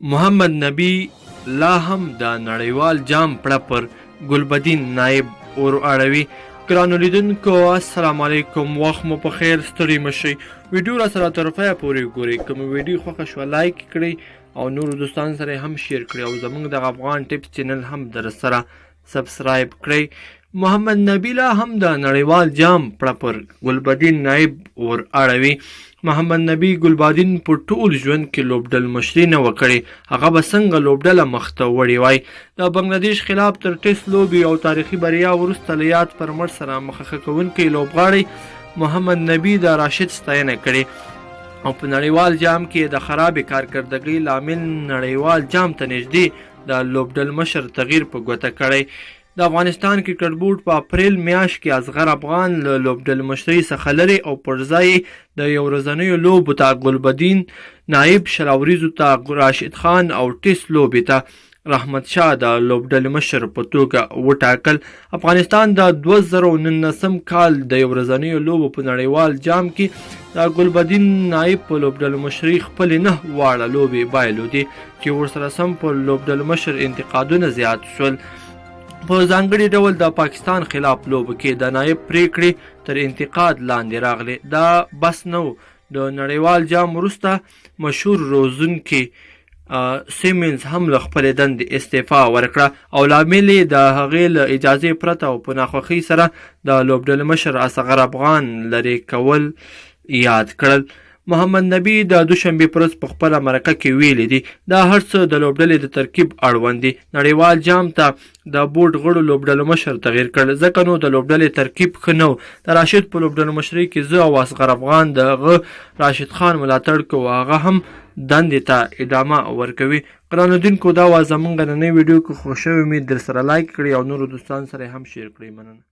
محمد نبی لا هم د نړیوال جام پړه پر ګلبدین نایب ور اړوي. ګرانو لیدونکو السلام علیکم، وخت مو په خیر، ستړي مشئ. ویډیو را سره تر پایه پورې ګورئ. کوم ویډیو خوښه شوه لایک کړئ او نورو دوستانو سره هم شیر کړئ او زموږ د افغان ټیپس چینل هم در سره سبسکرایب کړئ. محمد نبی لا هم د نړیوال جام پړه پر ګلبدین نایب ور اړوي. محمد نبی ګلبدین په ټول ژوند کې لوبډل مشري نه وکړي، هغه به څنګه لوبډله مخته وړې وای. د بنګلادیش خلاف تر ټیسټ لوبې او تاریخي بریا وروسته له یاد پر مړ سره مخه کوونکی لوبغاړی محمد نبی د راشد ستاینه کړې او په نړیوال جام کې د خرابې کارکردګۍ لامل نړیوال جام ته نږدې د لوبډل مشر تغییر په ګوته کړی. د افغانستان کرکټ بورډ په اپریل میاشت کې اصغر افغان له لوبډل مشرۍ څخه لرې او پر ځای د یو ورځنیو لوبو ته ګلبدین نایب، شل اوریزو ته راشد خان او ټیسټ لوبې ته رحمت شاه د لوبډلې مشر په توګه وټاکل. افغانستان د 2019 کال د یو ورځنیو لوبو په نړیوال جام کې د ګلبدین نایب په لوبډلې مشرۍ خپلې 9 واړه لوبې بایلودې چې ورسره سم په لوبډلې مشر انتقادونه زیات شول. په ځانګړي ډول د پاکستان خلاف لوبو کې د نایب پریکړې تر انتقاد لاندې راغلې. دا بس نه و، د نړیوال جام وروسته مشهور روزونکي سیمنز هم له خپلې دندې استعفا ورکړه او لامل یې د هغې له اجازې پرته او په ناخوښۍ سره د لوبډلې مشر اصغر افغان لرې کول یاد کړل. محمد نبی د دوشنبې پر ورځ په خپله مرکه کې ویلي دي دا هر څه د لوبډلې د ترکیب اړوند دي. نړیوال جام ته د بورډ غړو لوبډلو مشر تغییر کړ، ځکه نو د لوبډلې ترکیب ښه نه و. د راشد په لوبډلو مشرۍ کې زه او اصغر افغان د هغه راشد خان ملاتړ کوو، هغه هم دندې ته ادامه ورکوي. ګرانو لیدونکو دا وه زموږ نننۍ ویډیو که خوښ شوې مې در سره لایک کړئ او نورو دوستانو سره هم شیر کړئ. مننه.